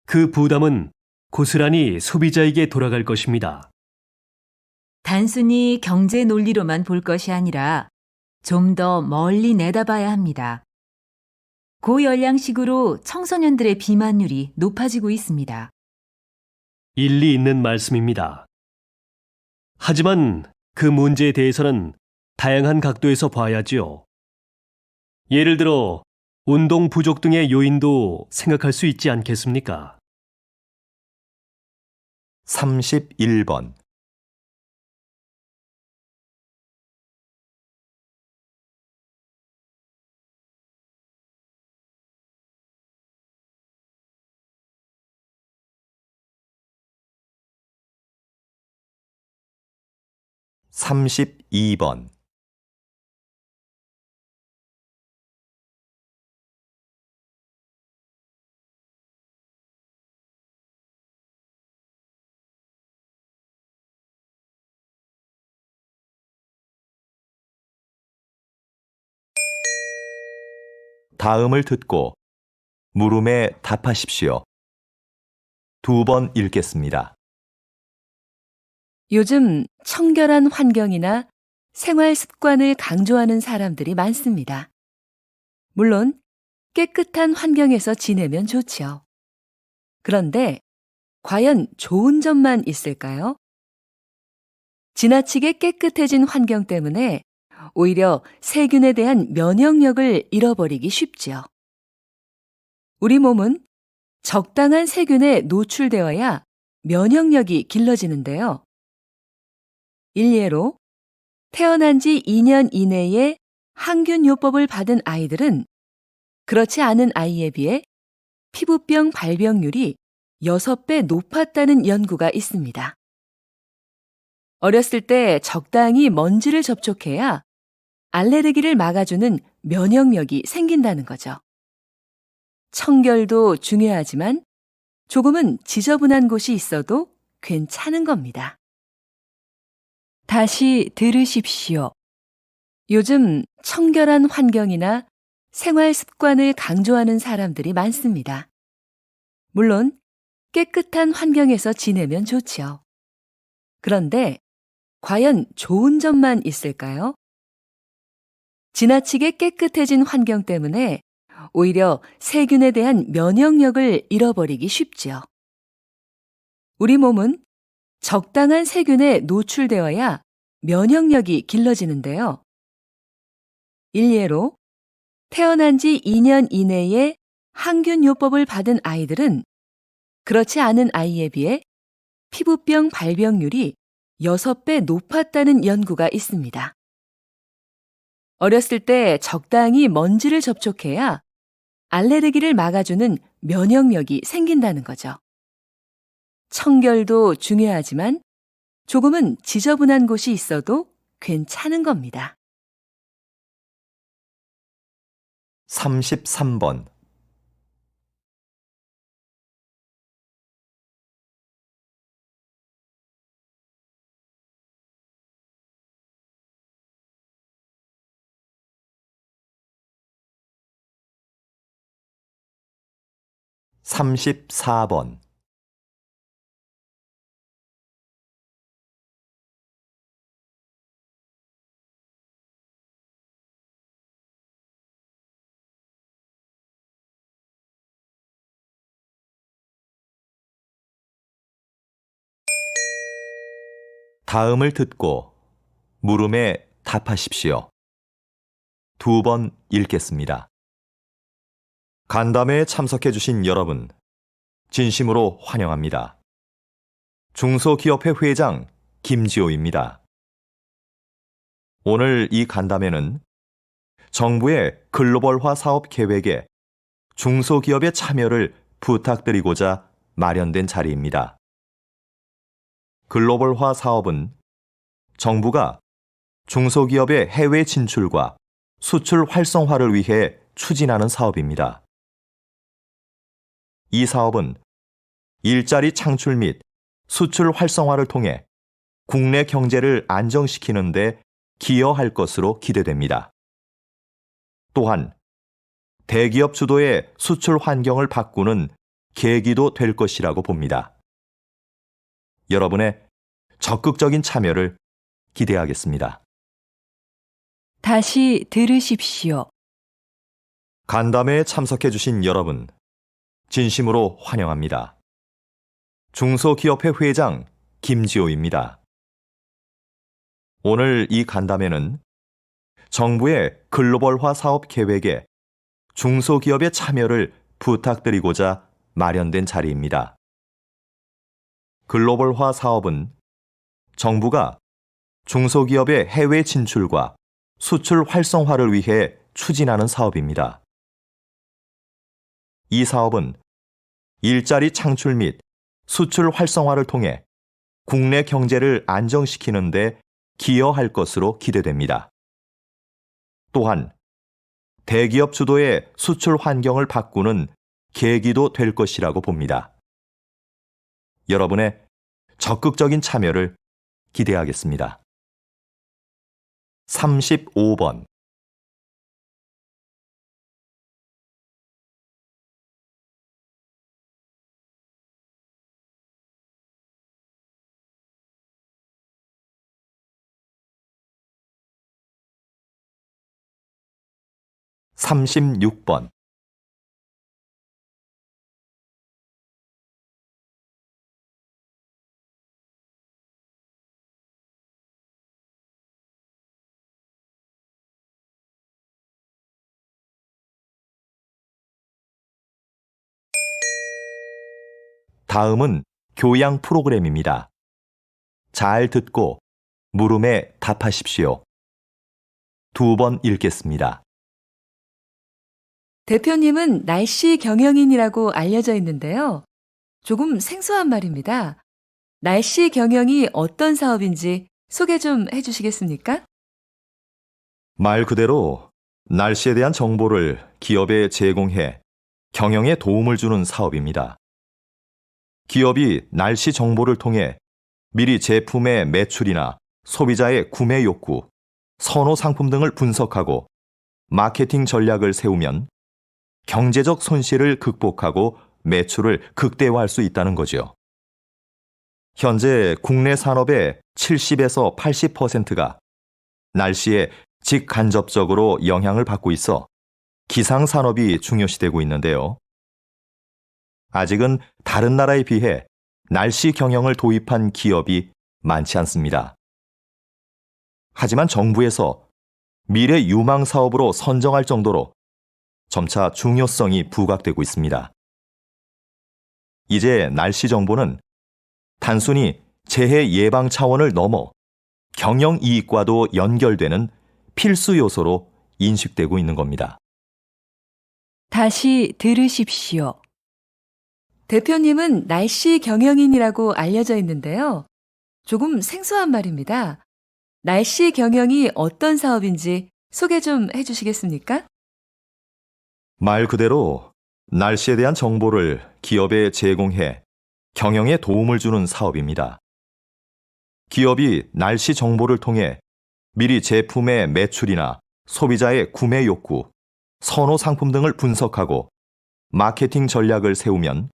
[SPEAKER 4] 그 부담은 고스란히 소비자에게 돌아갈 것입니다.
[SPEAKER 3] 단순히 경제 논리로만 볼 것이 아니라 좀 더 멀리 내다봐야 합니다. 고열량식으로 청소년들의 비만율이 높아지고 있습니다.
[SPEAKER 4] 일리 있는 말씀입니다. 하지만 그 문제에 대해서는 다양한 각도에서 봐야지요. 예를 들어 운동 부족 등의 요인도 생각할 수 있지 않겠습니까?
[SPEAKER 2] 31번, (32번) 다음을 듣고 물음에 답하십시오. 2번 읽겠습니다.
[SPEAKER 6] 요즘 청결한 환경이나 생활 습관을 강조하는 사람들이 많습니다. 물론 깨끗한 환경에서 지내면 좋지요. 그런데 과연 좋은 점만 있을까요? 지나치게 깨끗해진 환경 때문에 오히려 세균에 대한 면역력을 잃어버리기 쉽지요. 우리 몸은 적당한 세균에 노출되어야 면역력이 길러지는데요. 일례로 태어난 지 2년 이내에 항균요법을 받은 아이들은 그렇지 않은 아이에 비해 피부병 발병률이 6배 높았다는 연구가 있습니다. 어렸을 때 적당히 먼지를 접촉해야 알레르기를 막아주는 면역력이 생긴다는 거죠. 청결도 중요하지만 조금은 지저분한 곳이 있어도 괜찮은 겁니다.
[SPEAKER 1] 다시 들으십시오.
[SPEAKER 6] 요즘 청결한 환경이나 생활 습관을 강조하는 사람들이 많습니다. 물론 깨끗한 환경에서 지내면 좋지요. 그런데 과연 좋은 점만 있을까요? 지나치게 깨끗해진 환경 때문에 오히려 세균에 대한 면역력을 잃어버리기 쉽지요. 우리 몸은 적당한 세균에 노출되어야 면역력이 길러지는데요. 일례로 태어난 지 2년 이내에 항균요법을 받은 아이들은 그렇지 않은 아이에 비해 피부병 발병률이 6배 높았다는 연구가 있습니다. 어렸을 때 적당히 먼지를 접촉해야 알레르기를 막아주는 면역력이 생긴다는 거죠. 청결도 중요하지만 조금은 지저분한 곳이 있어도 괜찮은 겁니다.
[SPEAKER 2] 33번. 삼십사 번. 다음을 듣고 물음에 답하십시오. 2번 읽겠습니다. 간담회에 참석해주신 여러분, 진심으로 환영합니다. 중소기업회 회장 김지호입니다. 오늘 이 간담회는 정부의 글로벌화 사업 계획에 중소기업의 참여를 부탁드리고자 마련된 자리입니다. 글로벌화 사업은 정부가 중소기업의 해외 진출과 수출 활성화를 위해 추진하는 사업입니다. 이 사업은 일자리 창출 및 수출 활성화를 통해 국내 경제를 안정시키는 데 기여할 것으로 기대됩니다. 또한 대기업 주도의 수출 환경을 바꾸는 계기도 될 것이라고 봅니다. 여러분의 적극적인 참여를 기대하겠습니다.
[SPEAKER 1] 다시 들으십시오.
[SPEAKER 2] 간담회에 참석해주신 여러분, 진심으로 환영합니다. 중소기업회 회장 김지호입니다. 오늘 이 간담회는 정부의 글로벌화 사업 계획에 중소기업의 참여를 부탁드리고자 마련된 자리입니다. 글로벌화 사업은 정부가 중소기업의 해외 진출과 수출 활성화를 위해 추진하는 사업입니다. 이 사업은 일자리 창출 및 수출 활성화를 통해 국내 경제를 안정시키는 데 기여할 것으로 기대됩니다. 또한 대기업 주도의 수출 환경을 바꾸는 계기도 될 것이라고 봅니다. 여러분의 적극적인 참여를 기대하겠습니다. 35번. 삼십육 번. 다음은 교양 프로그램입니다. 잘 듣고 물음에 답하십시오. 2번 읽겠습니다.
[SPEAKER 6] 대표님은 날씨 경영인이라고 알려져 있는데요. 조금 생소한 말입니다. 날씨 경영이 어떤 사업인지 소개 좀 해주시겠습니까?
[SPEAKER 2] 말 그대로 날씨에 대한 정보를 기업에 제공해 경영에 도움을 주는 사업입니다. 기업이 날씨 정보를 통해 미리 제품의 매출이나 소비자의 구매 욕구, 선호 상품 등을 분석하고 마케팅 전략을 세우면 경제적 손실을 극복하고 매출을 극대화할 수 있다는 거죠. 현재 국내 산업의 70에서 80%가 날씨에 직간접적으로 영향을 받고 있어 기상산업이 중요시되고 있는데요. 아직은 다른 나라에 비해 날씨 경영을 도입한 기업이 많지 않습니다. 하지만 정부에서 미래 유망 사업으로 선정할 정도로 점차 중요성이 부각되고 있습니다. 이제 날씨 정보는 단순히 재해 예방 차원을 넘어 경영 이익과도 연결되는 필수 요소로 인식되고 있는 겁니다.
[SPEAKER 1] 다시 들으십시오.
[SPEAKER 6] 대표님은 날씨 경영인이라고 알려져 있는데요. 조금 생소한 말입니다. 날씨 경영이 어떤 사업인지 소개 좀 해주시겠습니까?
[SPEAKER 2] 말 그대로 날씨에 대한 정보를 기업에 제공해 경영에 도움을 주는 사업입니다. 기업이 날씨 정보를 통해 미리 제품의 매출이나 소비자의 구매 욕구, 선호 상품 등을 분석하고 마케팅 전략을 세우면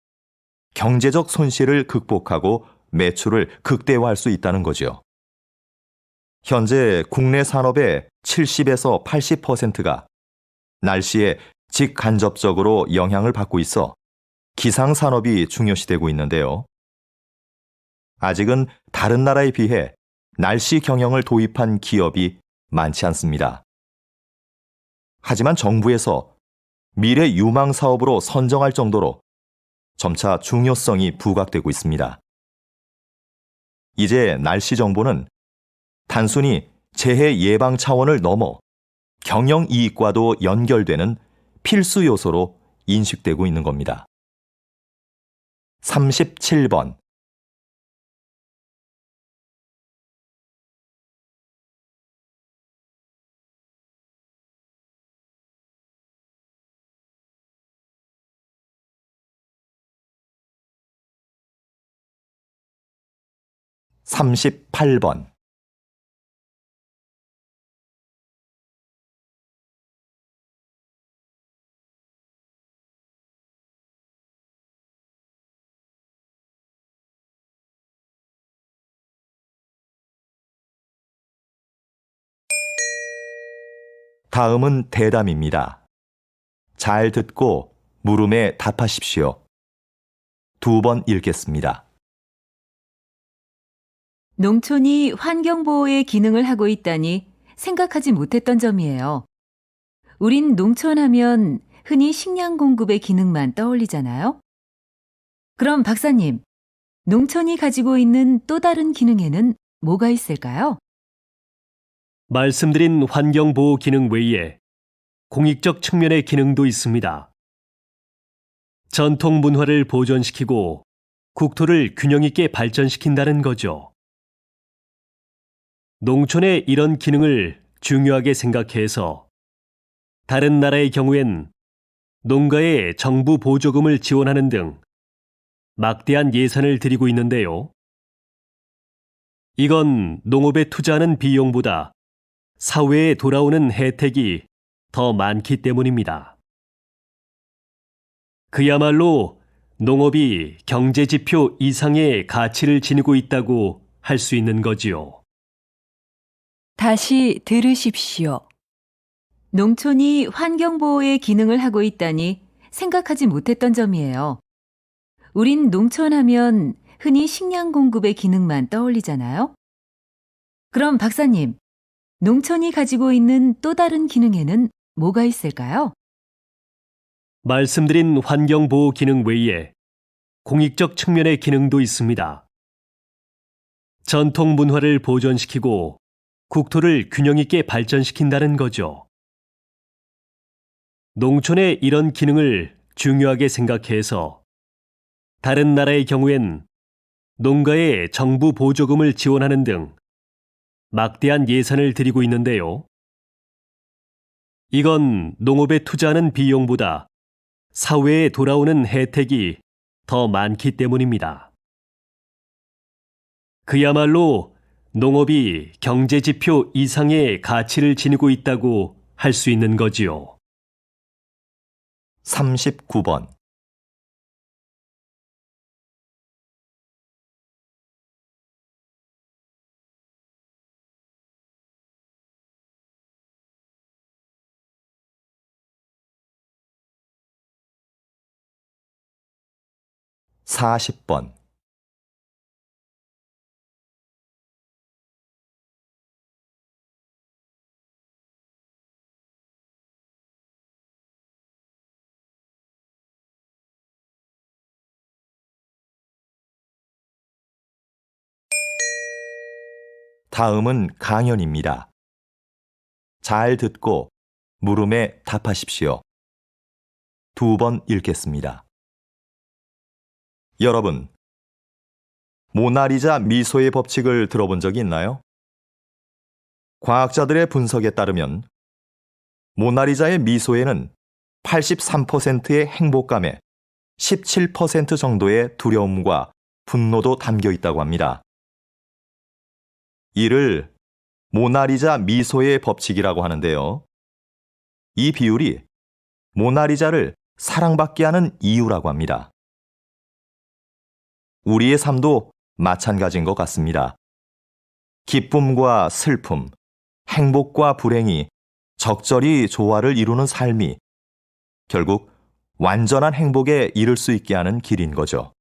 [SPEAKER 2] 경제적 손실을 극복하고 매출을 극대화할 수 있다는 거죠. 현재 국내 산업의 70에서 80%가 날씨에 직간접적으로 영향을 받고 있어 기상산업이 중요시되고 있는데요. 아직은 다른 나라에 비해 날씨 경영을 도입한 기업이 많지 않습니다. 하지만 정부에서 미래 유망 사업으로 선정할 정도로 점차 중요성이 부각되고 있습니다. 이제 날씨 정보는 단순히 재해 예방 차원을 넘어 경영 이익과도 연결되는 필수 요소로 인식되고 있는 겁니다. 37번. (38번) 다음은 대담입니다. 잘 듣고 물음에 답하십시오. 2번 읽겠습니다.
[SPEAKER 3] 농촌이 환경보호의 기능을 하고 있다니 생각하지 못했던 점이에요. 우린 농촌 하면 흔히 식량 공급의 기능만 떠올리잖아요. 그럼 박사님, 농촌이 가지고 있는 또 다른 기능에는 뭐가 있을까요?
[SPEAKER 4] 말씀드린 환경보호 기능 외에 공익적 측면의 기능도 있습니다. 전통 문화를 보존시키고 국토를 균형 있게 발전시킨다는 거죠. 농촌의 이런 기능을 중요하게 생각해서 다른 나라의 경우엔 농가에 정부 보조금을 지원하는 등 막대한 예산을 들이고 있는데요. 이건 농업에 투자하는 비용보다 사회에 돌아오는 혜택이 더 많기 때문입니다. 그야말로 농업이 경제지표 이상의 가치를 지니고 있다고 할 수 있는 거지요.
[SPEAKER 1] 다시 들으십시오.
[SPEAKER 3] 농촌이 환경보호의 기능을 하고 있다니 생각하지 못했던 점이에요. 우린 농촌 하면 흔히 식량 공급의 기능만 떠올리잖아요. 그럼 박사님, 농촌이 가지고 있는 또 다른 기능에는 뭐가 있을까요?
[SPEAKER 4] 말씀드린 환경보호 기능 외에 공익적 측면의 기능도 있습니다. 전통 문화를 보존시키고 국토를 균형 있게 발전시킨다는 거죠. 농촌의 이런 기능을 중요하게 생각해서 다른 나라의 경우엔 농가에 정부 보조금을 지원하는 등 막대한 예산을 들이고 있는데요. 이건 농업에 투자하는 비용보다 사회에 돌아오는 혜택이 더 많기 때문입니다. 그야말로 농업이 경제지표 이상의 가치를 지니고 있다고 할 수 있는 거지요.
[SPEAKER 2] 39번. (40번) 다음은 강연입니다. 잘 듣고 물음에 답하십시오. 2번 읽겠습니다. 여러분, 모나리자 미소의 법칙을 들어본 적이 있나요? 과학자들의 분석에 따르면 모나리자의 미소에는 83%의 행복감에 17% 정도의 두려움과 분노도 담겨 있다고 합니다. 이를 모나리자 미소의 법칙이라고 하는데요. 이 비율이 모나리자를 사랑받게 하는 이유라고 합니다. 우리의 삶도 마찬가지인 것 같습니다. 기쁨과 슬픔, 행복과 불행이 적절히 조화를 이루는 삶이 결국 완전한 행복에 이를 수 있게 하는 길인 거죠.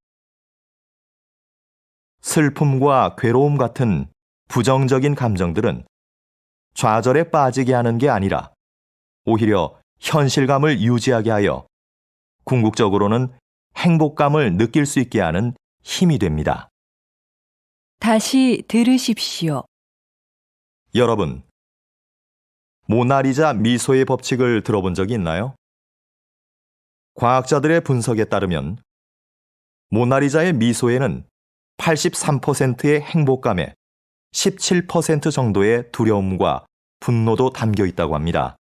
[SPEAKER 2] 슬픔과 괴로움 같은 부정적인 감정들은 좌절에 빠지게 하는 게 아니라 오히려 현실감을 유지하게 하여 궁극적으로는 행복감을 느낄 수 있게 하는 힘이 됩니다.
[SPEAKER 1] 다시 들으십시오.
[SPEAKER 2] 여러분, 모나리자 미소의 법칙을 들어본 적이 있나요? 과학자들의 분석에 따르면 모나리자의 미소에는 83%의 행복감에 17% 정도의 두려움과 분노도 담겨 있다고 합니다.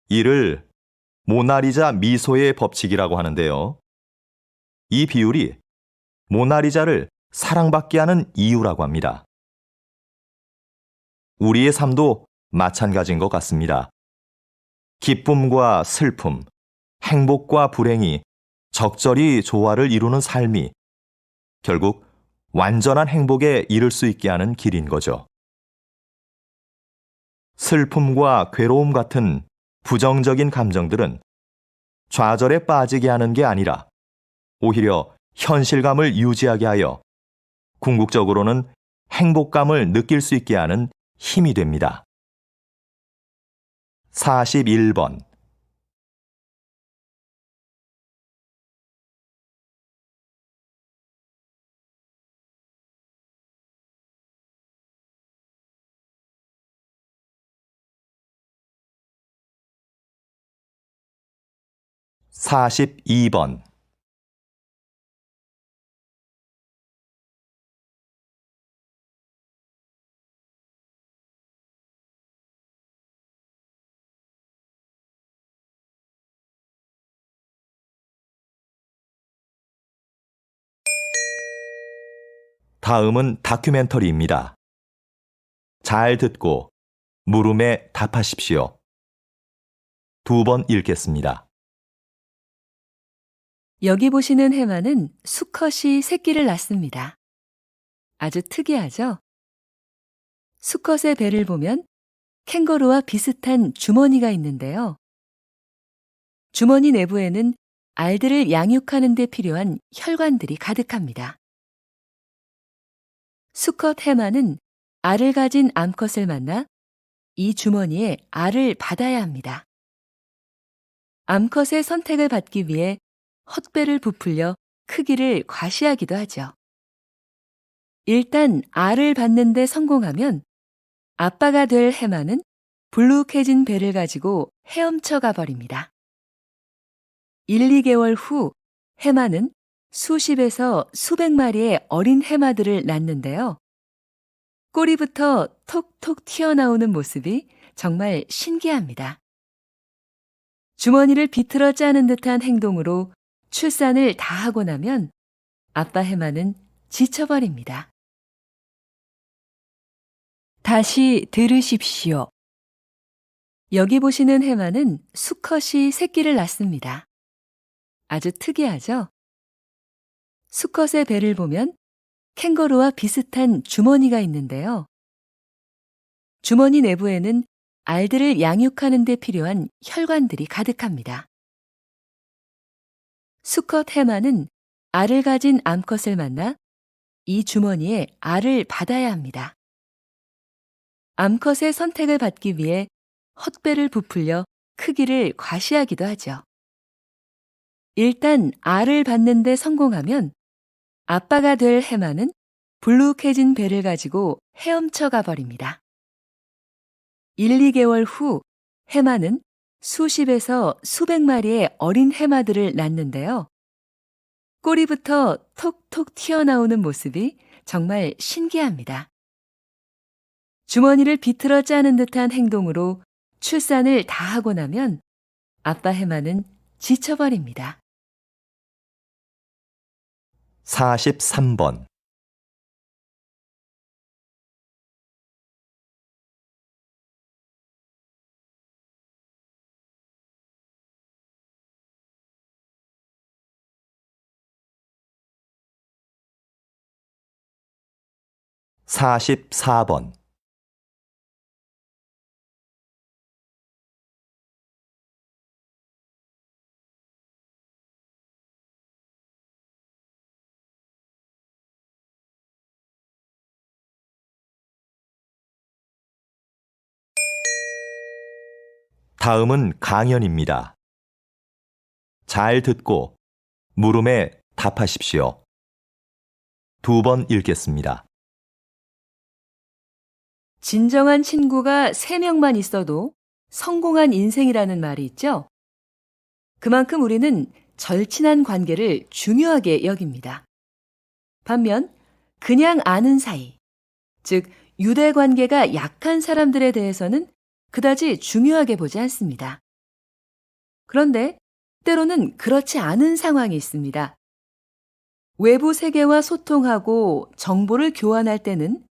[SPEAKER 2] 이를 모나리자 미소의 법칙이라고 하는데요. 이 비율이 모나리자를 사랑받게 하는 이유라고 합니다. 우리의 삶도 마찬가지인 것 같습니다. 기쁨과 슬픔, 행복과 불행이 적절히 조화를 이루는 삶이 결국 완전한 행복에 이를 수 있게 하는 길인 거죠. 슬픔과 괴로움 같은 부정적인 감정들은 좌절에 빠지게 하는 게 아니라 오히려 현실감을 유지하게 하여 궁극적으로는 행복감을 느낄 수 있게 하는 힘이 됩니다. 41번. (42번) 다음은 다큐멘터리입니다. 잘 듣고 물음에 답하십시오. 2번 읽겠습니다.
[SPEAKER 6] 여기 보시는 해마는 수컷이 새끼를 낳습니다. 아주 특이하죠? 수컷의 배를 보면 캥거루와 비슷한 주머니가 있는데요. 주머니 내부에는 알들을 양육하는 데 필요한 혈관들이 가득합니다. 수컷 해마는 알을 가진 암컷을 만나 이 주머니에 알을 받아야 합니다. 암컷의 선택을 받기 위해 헛배를 부풀려 크기를 과시하기도 하죠. 일단 알을 받는 데 성공하면 아빠가 될 해마는 불룩해진 배를 가지고 헤엄쳐 가버립니다. 1, 2개월 후 해마는 수십에서 수백 마리의 어린 해마들을 낳는데요. 꼬리부터 톡톡 튀어나오는 모습이 정말 신기합니다. 주머니를 비틀어 짜는 듯한 행동으로 출산을 다 하고 나면 아빠 해마는 지쳐버립니다.
[SPEAKER 1] 다시 들으십시오.
[SPEAKER 6] 여기 보시는 해마는 수컷이 새끼를 낳습니다. 아주 특이하죠? 수컷의 배를 보면 캥거루와 비슷한 주머니가 있는데요. 주머니 내부에는 알들을 양육하는 데 필요한 혈관들이 가득합니다. 수컷 해마는 알을 가진 암컷을 만나 이 주머니에 알을 받아야 합니다. 암컷의 선택을 받기 위해 헛배를 부풀려 크기를 과시하기도 하죠. 일단 알을 받는 데 성공하면 아빠가 될 해마는 불룩해진 배를 가지고 헤엄쳐 가버립니다. 1, 2개월 후 해마는 수십에서 수백 마리의 어린 해마들을 낳는데요. 꼬리부터 톡톡 튀어나오는 모습이 정말 신기합니다. 주머니를 비틀어 짜는 듯한 행동으로 출산을 다 하고 나면 아빠 해마는 지쳐버립니다.
[SPEAKER 2] 43번. 사십사 번. 다음은 강연입니다. 잘 듣고 물음에 답하십시오. 2번 읽겠습니다.
[SPEAKER 6] 진정한 친구가 3명만 있어도 성공한 인생이라는 말이 있죠? 그만큼 우리는 절친한 관계를 중요하게 여깁니다. 반면 그냥 아는 사이, 즉 유대 관계가 약한 사람들에 대해서는 그다지 중요하게 보지 않습니다. 그런데 때로는 그렇지 않은 상황이 있습니다. 외부 세계와 소통하고 정보를 교환할 때는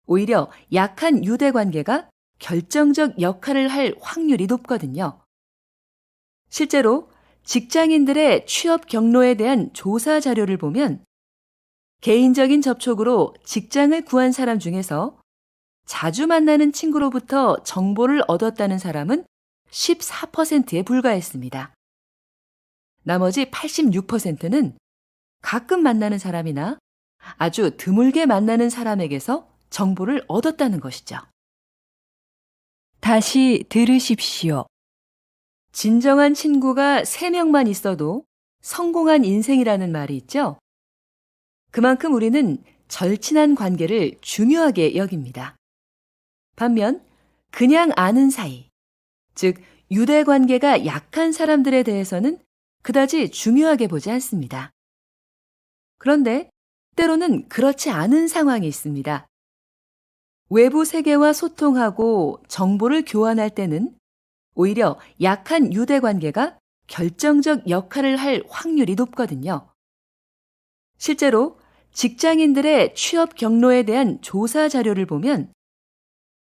[SPEAKER 6] 오히려 약한 유대 관계가 결정적 역할을 할 확률이 높거든요. 실제로 직장인들의 취업 경로에 대한 조사 자료를 보면 개인적인 접촉으로 직장을 구한 사람 중에서 자주 만나는 친구로부터 정보를 얻었다는 사람은 14%에 불과했습니다. 나머지 86%는 가끔 만나는 사람이나 아주 드물게 만나는 사람에게서 정보를 얻었다는 것이죠.
[SPEAKER 1] 다시 들으십시오.
[SPEAKER 6] 진정한 친구가 3명만 있어도 성공한 인생이라는 말이 있죠? 그만큼 우리는 절친한 관계를 중요하게 여깁니다. 반면 그냥 아는 사이, 즉 유대 관계가 약한 사람들에 대해서는 그다지 중요하게 보지 않습니다. 그런데 때로는 그렇지 않은 상황이 있습니다. 외부 세계와 소통하고 정보를 교환할 때는 오히려 약한 유대 관계가 결정적 역할을 할 확률이 높거든요. 실제로 직장인들의 취업 경로에 대한 조사 자료를 보면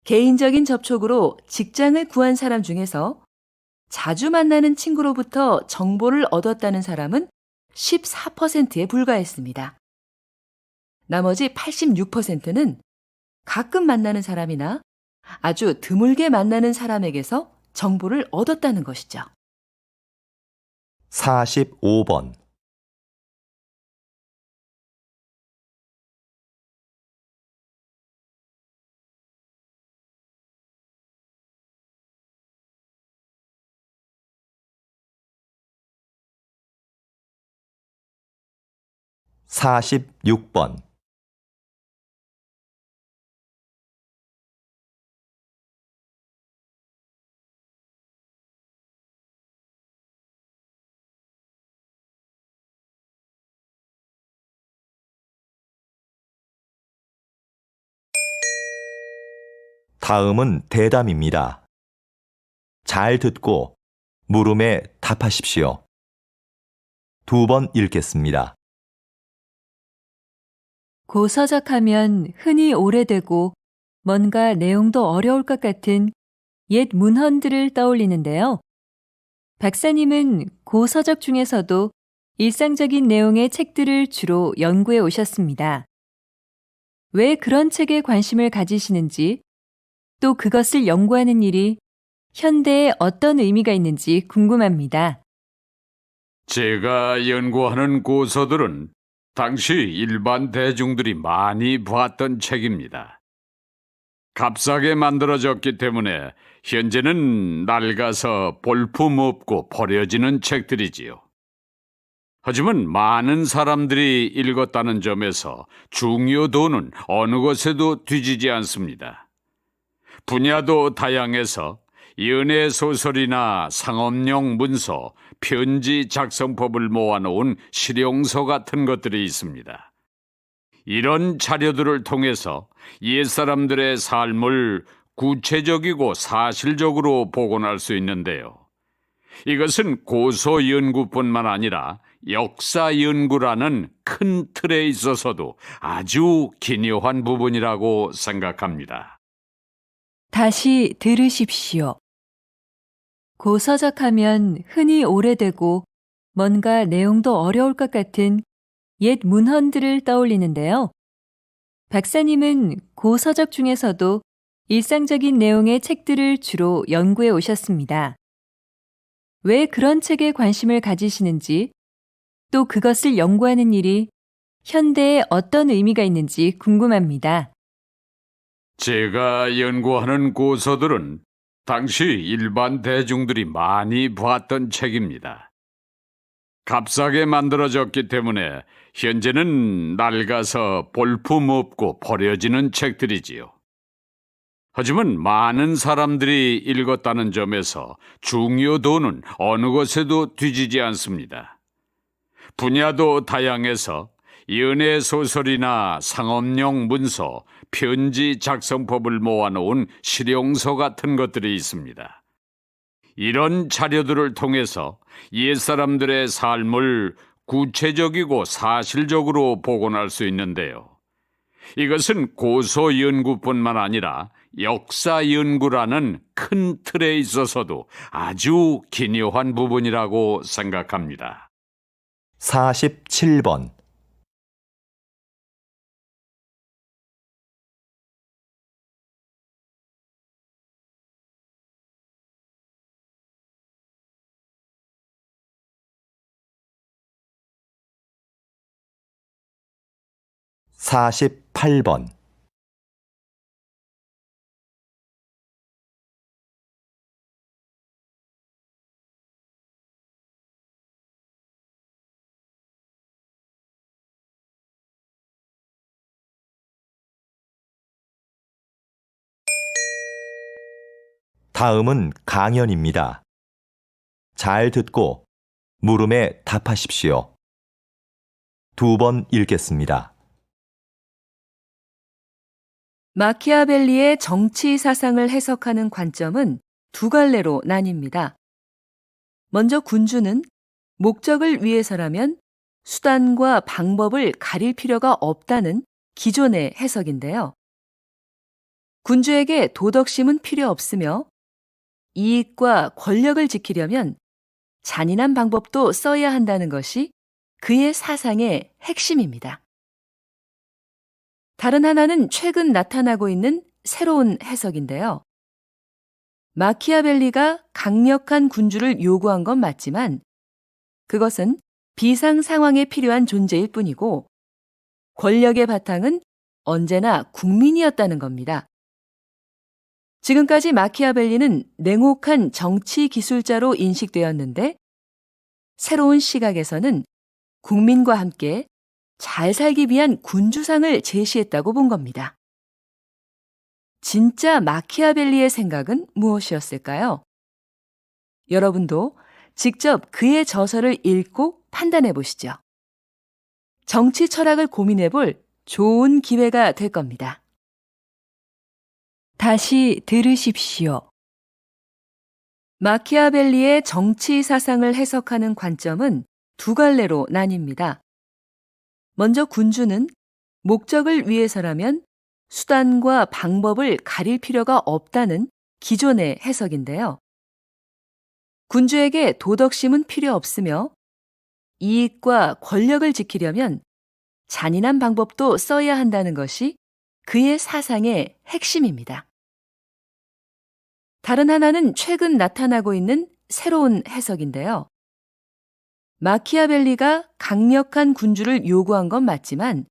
[SPEAKER 6] 개인적인 접촉으로 직장을 구한 사람 중에서 자주 만나는 친구로부터 정보를 얻었다는 사람은 14%에 불과했습니다. 나머지 86%는 가끔 만나는 사람이나 아주 드물게 만나는 사람에게서 정보를 얻었다는 것이죠.
[SPEAKER 2] 45번. (46번) 다음은 대담입니다. 잘 듣고 물음에 답하십시오. 2번 읽겠습니다.
[SPEAKER 1] 고서적하면 흔히 오래되고 뭔가 내용도 어려울 것 같은 옛 문헌들을 떠올리는데요. 박사님은 고서적 중에서도 일상적인 내용의 책들을 주로 연구해 오셨습니다. 왜 그런 책에 관심을 가지시는지, 또 그것을 연구하는 일이 현대에 어떤 의미가 있는지 궁금합니다.
[SPEAKER 7] 제가 연구하는 고서들은 당시 일반 대중들이 많이 봤던 책입니다. 값싸게 만들어졌기 때문에 현재는 낡아서 볼품없고 버려지는 책들이지요. 하지만 많은 사람들이 읽었다는 점에서 중요도는 어느 것에도 뒤지지 않습니다. 분야도 다양해서 연애 소설이나 상업용 문서, 편지 작성법을 모아놓은 실용서 같은 것들이 있습니다. 이런 자료들을 통해서 옛사람들의 삶을 구체적이고 사실적으로 복원할 수 있는데요. 이것은 고소 연구뿐만 아니라 역사 연구라는 큰 틀에 있어서도 아주 기묘한 부분이라고 생각합니다.
[SPEAKER 1] 다시 들으십시오. 고서적 하면 흔히 오래되고 뭔가 내용도 어려울 것 같은 옛 문헌들을 떠올리는데요. 박사님은 고서적 중에서도 일상적인 내용의 책들을 주로 연구해 오셨습니다. 왜 그런 책에 관심을 가지시는지, 또 그것을 연구하는 일이 현대에 어떤 의미가 있는지 궁금합니다.
[SPEAKER 7] 제가 연구하는 고서들은 당시 일반 대중들이 많이 봤던 책입니다. 값싸게 만들어졌기 때문에 현재는 낡아서 볼품없고 버려지는 책들이지요. 하지만 많은 사람들이 읽었다는 점에서 중요도는 어느 것에도 뒤지지 않습니다. 분야도 다양해서 연애 소설이나 상업용 문서, 편지 작성법을 모아놓은 실용서 같은 것들이 있습니다. 이런 자료들을 통해서 옛사람들의 삶을 구체적이고 사실적으로 복원할 수 있는데요. 이것은 고소 연구뿐만 아니라 역사 연구라는 큰 틀에 있어서도 아주 기묘한 부분이라고 생각합니다.
[SPEAKER 2] 47번. (48번) 다음은 강연입니다. 잘 듣고 물음에 답하십시오. 2번 읽겠습니다.
[SPEAKER 6] 마키아벨리의 정치 사상을 해석하는 관점은 두 갈래로 나뉩니다. 먼저 군주는 목적을 위해서라면 수단과 방법을 가릴 필요가 없다는 기존의 해석인데요. 군주에게 도덕심은 필요 없으며 이익과 권력을 지키려면 잔인한 방법도 써야 한다는 것이 그의 사상의 핵심입니다. 다른 하나는 최근 나타나고 있는 새로운 해석인데요. 마키아벨리가 강력한 군주를 요구한 건 맞지만 그것은 비상 상황에 필요한 존재일 뿐이고 권력의 바탕은 언제나 국민이었다는 겁니다. 지금까지 마키아벨리는 냉혹한 정치 기술자로 인식되었는데 새로운 시각에서는 국민과 함께 잘 살기 위한 군주상을 제시했다고 본 겁니다. 진짜 마키아벨리의 생각은 무엇이었을까요? 여러분도 직접 그의 저서를 읽고 판단해 보시죠. 정치 철학을 고민해 볼 좋은 기회가 될 겁니다.
[SPEAKER 1] 다시 들으십시오.
[SPEAKER 6] 마키아벨리의 정치 사상을 해석하는 관점은 두 갈래로 나뉩니다. 먼저 군주는 목적을 위해서라면 수단과 방법을 가릴 필요가 없다는 기존의 해석인데요. 군주에게 도덕심은 필요 없으며 이익과 권력을 지키려면 잔인한 방법도 써야 한다는 것이 그의 사상의 핵심입니다. 다른 하나는 최근 나타나고 있는 새로운 해석인데요. 마키아벨리가 강력한 군주를 요구한 건 맞지만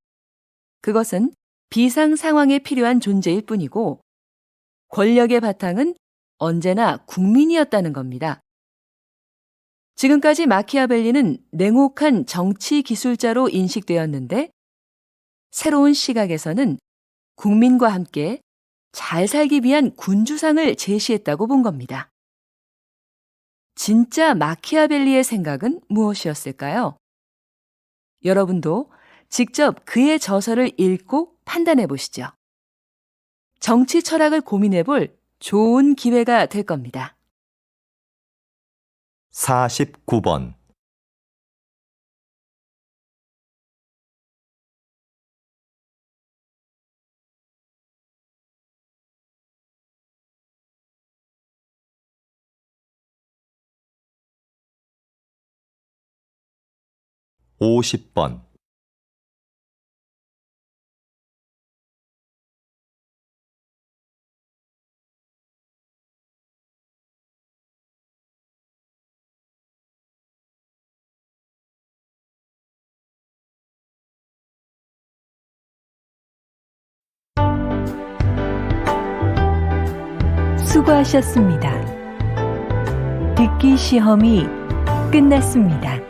[SPEAKER 6] 그것은 비상 상황에 필요한 존재일 뿐이고 권력의 바탕은 언제나 국민이었다는 겁니다. 지금까지 마키아벨리는 냉혹한 정치 기술자로 인식되었는데 새로운 시각에서는 국민과 함께 잘 살기 위한 군주상을 제시했다고 본 겁니다. 진짜 마키아벨리의 생각은 무엇이었을까요? 여러분도 직접 그의 저서를 읽고 판단해 보시죠. 정치 철학을 고민해 볼 좋은 기회가 될 겁니다.
[SPEAKER 2] 49번. (50번)
[SPEAKER 1] 수고하셨습니다. 듣기 시험이 끝났습니다.